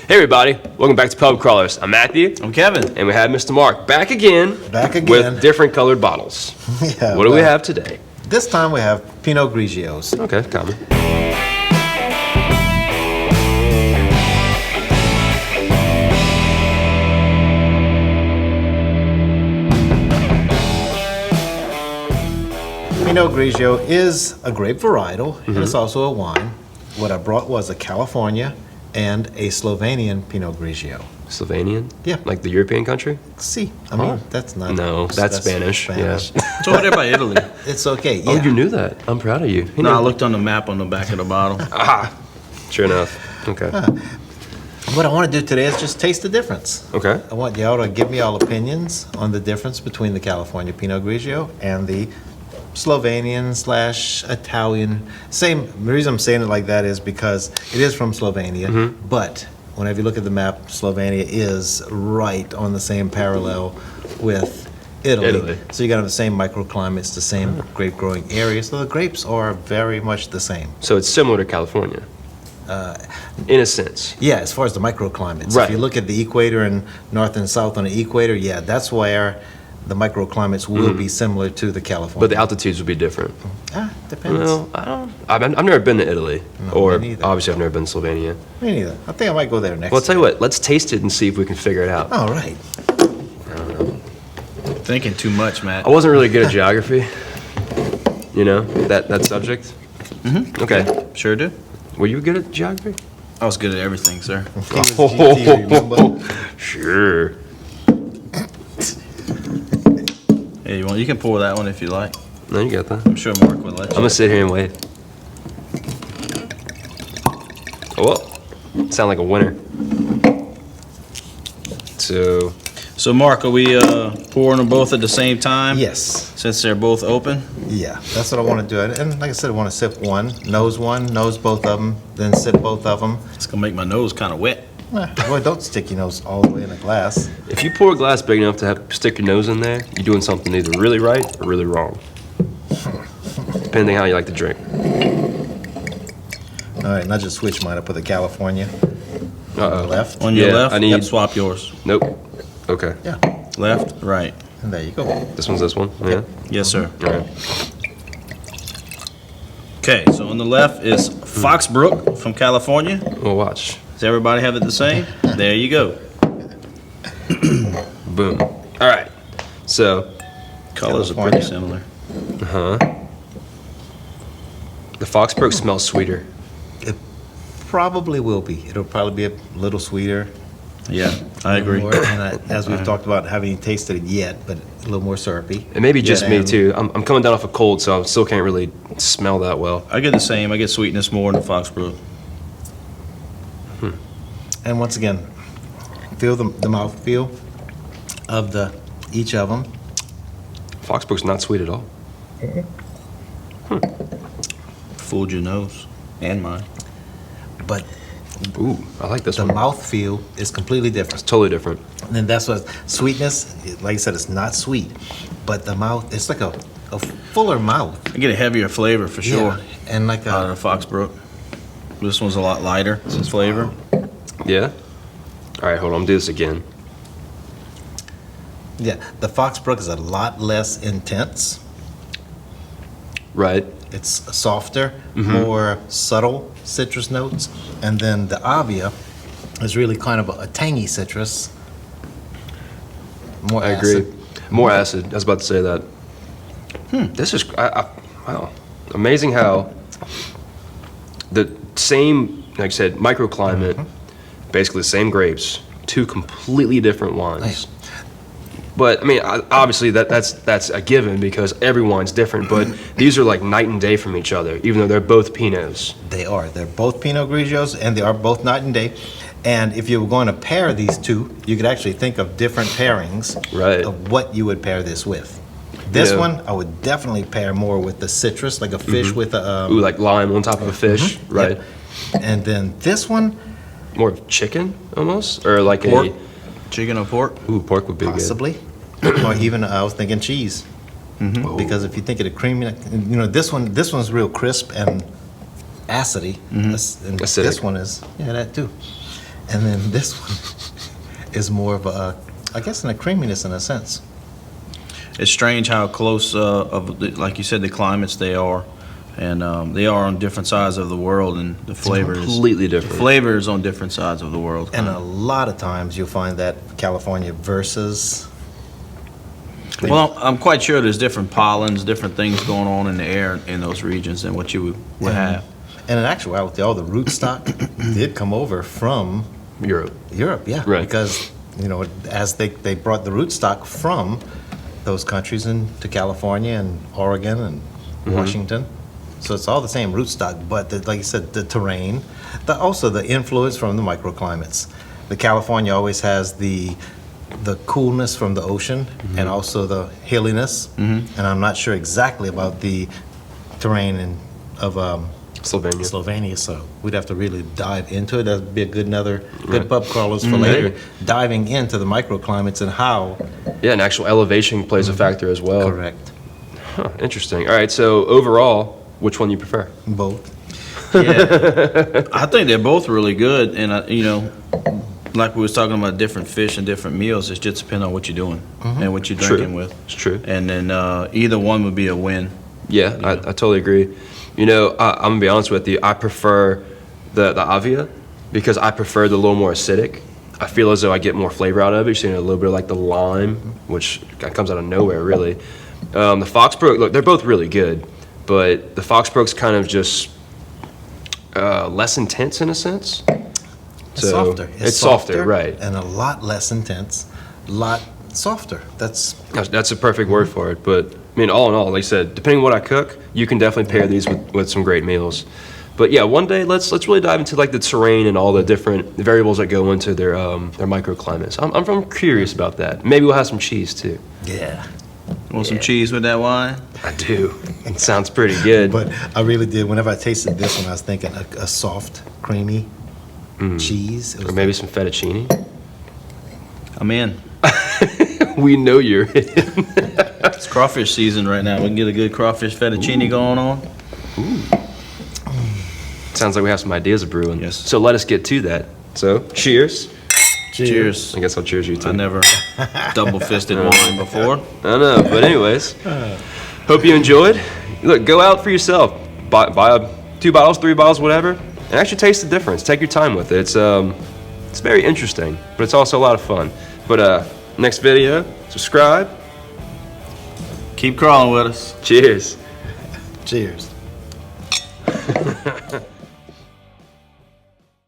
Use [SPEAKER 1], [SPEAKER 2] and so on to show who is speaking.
[SPEAKER 1] Hey everybody, welcome back to Pub Crawlers. I'm Matthew.
[SPEAKER 2] I'm Kevin.
[SPEAKER 1] And we have Mr. Mark back again. With different colored bottles.
[SPEAKER 3] Yeah.
[SPEAKER 1] What do we have today?
[SPEAKER 3] This time we have Pinot Grigios.
[SPEAKER 1] Okay, common.
[SPEAKER 3] Pinot Grigio is a grape varietal, and it's also a wine. What I brought was a California and a Slovenian Pinot Grigio.
[SPEAKER 1] Slovenian?
[SPEAKER 3] Yeah.
[SPEAKER 1] Like the European country?
[SPEAKER 3] See, I mean, that's not...
[SPEAKER 1] No, that's Spanish.
[SPEAKER 3] Spanish.
[SPEAKER 1] Yeah.
[SPEAKER 2] It's over there by Italy.
[SPEAKER 3] It's okay, yeah.
[SPEAKER 1] Oh, you knew that. I'm proud of you.
[SPEAKER 2] No, I looked on the map on the back of the bottle.
[SPEAKER 1] Sure enough. Okay.
[SPEAKER 3] What I want to do today is just taste the difference.
[SPEAKER 1] Okay.
[SPEAKER 3] I want y'all to give me all opinions on the difference between the California Pinot Grigio and the Slovenian/Italian. The reason I'm saying it like that is because it is from Slovenia, but whenever you look at the map, Slovenia is right on the same parallel with Italy. So you got the same microclimates, the same grape growing area, so the grapes are very much the same.
[SPEAKER 1] So it's similar to California. In a sense.
[SPEAKER 3] Yeah, as far as the microclimates.
[SPEAKER 1] Right.
[SPEAKER 3] If you look at the equator and north and south on the equator, yeah, that's where the microclimates will be similar to the California.
[SPEAKER 1] But the altitudes would be different.
[SPEAKER 3] Depends.
[SPEAKER 1] Well, I've never been to Italy.
[SPEAKER 3] No, me neither.
[SPEAKER 1] Obviously I've never been to Slovenia.
[SPEAKER 3] Me neither. I think I might go there next
[SPEAKER 1] Well, I'll tell you
[SPEAKER 3] year.
[SPEAKER 1] what, let's taste it and see if we can figure it out.
[SPEAKER 3] All right.
[SPEAKER 2] Thinking too much, Matt.
[SPEAKER 1] I wasn't really good at geography, you know, that subject. Okay.
[SPEAKER 2] Sure do.
[SPEAKER 1] Were you good at geography?
[SPEAKER 2] I was good at everything, sir.
[SPEAKER 3] He was GT, remember?
[SPEAKER 1] Sure.
[SPEAKER 2] Hey, you can pour that one if you like.
[SPEAKER 1] No, you got that.
[SPEAKER 2] I'm sure Mark would let
[SPEAKER 1] I'm
[SPEAKER 2] you.
[SPEAKER 1] gonna sit here and wait. Oh, sound like a winner.
[SPEAKER 2] So, Mark, are we pouring them both at the same time?
[SPEAKER 3] Yes.
[SPEAKER 2] Since they're both open?
[SPEAKER 3] Yeah, that's what I want to do. And like I said, I want to sip one, nose both of them, then sip both of them.
[SPEAKER 2] It's going to make my nose kind of wet.
[SPEAKER 3] Boy, don't stick your nose all the way in a glass.
[SPEAKER 1] If you pour a glass big enough to stick your nose in there, you're doing something either really right or really wrong. Depending how you like to drink.
[SPEAKER 3] All right, and I just switched mine up with a California. On the left.
[SPEAKER 2] On your
[SPEAKER 1] Yeah,
[SPEAKER 2] left?
[SPEAKER 1] I need-
[SPEAKER 2] Yep, swap yours.
[SPEAKER 1] Nope. Okay.
[SPEAKER 3] Yeah,
[SPEAKER 2] Left, right.
[SPEAKER 3] and there you go.
[SPEAKER 1] This one's this one? Yeah?
[SPEAKER 2] Yes, sir.
[SPEAKER 1] All right.
[SPEAKER 2] Okay, so on the left is Fox Brook from California.
[SPEAKER 1] Well, watch.
[SPEAKER 2] Does everybody have it the same? There you go.
[SPEAKER 1] Boom. All right. So,
[SPEAKER 2] Colors are
[SPEAKER 3] California.
[SPEAKER 2] pretty similar.
[SPEAKER 1] the Foxbrook smells sweeter.
[SPEAKER 3] It probably will be. It'll probably be a little sweeter.
[SPEAKER 2] Yeah, I agree.
[SPEAKER 3] More, and as we've talked about, haven't tasted it yet, but a little more syrupy.
[SPEAKER 1] It may be just
[SPEAKER 3] Yeah,
[SPEAKER 1] me
[SPEAKER 3] and-
[SPEAKER 1] too. I'm coming down off a cold, so I still can't really smell that well.
[SPEAKER 2] I get the same. I get sweetness more in the Fox Brook.
[SPEAKER 3] And once again, feel the mouth feel of each of them.
[SPEAKER 1] Foxbrook's not sweet at all.
[SPEAKER 2] Fooled your nose and mine.
[SPEAKER 3] But
[SPEAKER 1] Ooh, I like this
[SPEAKER 3] the
[SPEAKER 1] one.
[SPEAKER 3] mouth feel is completely different.
[SPEAKER 1] It's totally different.
[SPEAKER 3] And then that's what sweetness, like I said, it's not sweet, but the mouth, it's like a fuller mouth.
[SPEAKER 2] I get a heavier flavor for sure
[SPEAKER 3] Yeah, and like
[SPEAKER 2] out of the Fox Brook. This one's a lot lighter in flavor.
[SPEAKER 1] Yeah? All right, hold on. I'm do this again.
[SPEAKER 3] yeah, the Fox Brook is a lot less intense.
[SPEAKER 1] Right.
[SPEAKER 3] It's softer, more subtle citrus notes, and then the Avia is really kind of a tangy citrus. More
[SPEAKER 1] I
[SPEAKER 3] acid.
[SPEAKER 1] agree. More acid. I was about to say that. This is wow. Amazing how the same, like I said, microclimate, basically the same grapes, two completely different wines. But I mean, obviously that's a given because every wine's different. But these are like night and day from each other, even though they're both Pinots.
[SPEAKER 3] They are. They're both Pinot Grigios, and they are both night and day. And if you were going to pair these two, you could actually think of different pairings
[SPEAKER 1] Right.
[SPEAKER 3] of what you would pair this with. This
[SPEAKER 1] Yeah.
[SPEAKER 3] one, I would definitely pair more with the citrus, like a fish with a...
[SPEAKER 1] Ooh, like lime on top of a fish, right?
[SPEAKER 3] Yep. And then this one,
[SPEAKER 1] More of chicken almost, or like
[SPEAKER 2] Pork. Chicken or pork?
[SPEAKER 1] Ooh, pork would be
[SPEAKER 3] possibly. Or even, I was thinking cheese. Because if you think of the creamy, you know, this one's real crisp and acidy. And
[SPEAKER 1] Acidic.
[SPEAKER 3] this one is, yeah, that too. And then this one is more of a, I guess, in a creaminess in a sense.
[SPEAKER 2] It's strange how close like you said, the climates they are, and they are on different sides of the world, and the flavors
[SPEAKER 1] completely different.
[SPEAKER 2] Flavors on different sides of the world.
[SPEAKER 3] And a lot of times you'll find that California versus.
[SPEAKER 2] Well, I'm quite sure there's different pollens, different things going on in the air in those regions than what you would have.
[SPEAKER 3] And in actuality, all the rootstock did come over from
[SPEAKER 1] Europe.
[SPEAKER 3] Europe, yeah.
[SPEAKER 1] Right.
[SPEAKER 3] Because, you know, as they brought the rootstock from those countries into California and Oregon and Washington. So it's all the same rootstock, but like you said, the terrain, also the influence from the microclimates. The California always has the coolness from the ocean and also the hilliness. And I'm not sure exactly about the terrain of Slovenia, so we'd have to really dive into it. That'd be a good pub crawlers for later, diving into the microclimates and how.
[SPEAKER 1] Yeah, and actual elevation plays a factor as well.
[SPEAKER 3] Correct.
[SPEAKER 1] Huh, interesting. All right, so overall, which one you prefer?
[SPEAKER 3] Both.
[SPEAKER 2] Yeah, I think they're both really good, and you know, like we was talking about different fish and different meals, it just depends on what you're doing and what you're drinking with.
[SPEAKER 1] It's true.
[SPEAKER 2] And then either one would be a win.
[SPEAKER 1] Yeah, I totally agree. You know, I'm gonna be honest with you. I prefer the Avia because I prefer the little more acidic. I feel as though I get more flavor out of it. You're seeing a little bit of like the lime, which comes out of nowhere, really. The Fox Brook, look, they're both really good, but the Fox Brook's kind of just less intense in a sense.
[SPEAKER 3] It's softer.
[SPEAKER 1] It's softer, right?
[SPEAKER 3] And a lot less intense, a lot softer. That's
[SPEAKER 1] a perfect word for it. But I mean, all in all, like I said, depending on what I cook, you can definitely pair these with some great meals. But yeah, one day let's really dive into like the terrain and all the different variables that go into their microclimates. I'm curious about that. Maybe we'll have some cheese too.
[SPEAKER 3] yeah.
[SPEAKER 2] Want some cheese with that wine?
[SPEAKER 1] I do. It sounds pretty good.
[SPEAKER 3] But I really did. Whenever I tasted this one, I was thinking a soft, creamy cheese. It
[SPEAKER 1] Or
[SPEAKER 3] was
[SPEAKER 1] maybe some fettuccine.
[SPEAKER 2] I'm in.
[SPEAKER 1] We know you're in.
[SPEAKER 2] It's crawfish season right now. We can get a good crawfish fettuccine going on.
[SPEAKER 1] Sounds like we have some ideas of brewing.
[SPEAKER 2] Yes.
[SPEAKER 1] So let us get to that. So cheers.
[SPEAKER 2] Cheers.
[SPEAKER 1] I guess I'll cheers you too.
[SPEAKER 2] I never double-fisted wine before.
[SPEAKER 1] I know, but anyways, hope you enjoyed. Look, go out for yourself. Buy 2 bottles, 3 bottles, whatever, and actually taste the difference. Take your time with it. It's very interesting, but it's also a lot of fun. But next video, subscribe.
[SPEAKER 2] Keep crawling with us.
[SPEAKER 1] Cheers.
[SPEAKER 3] cheers.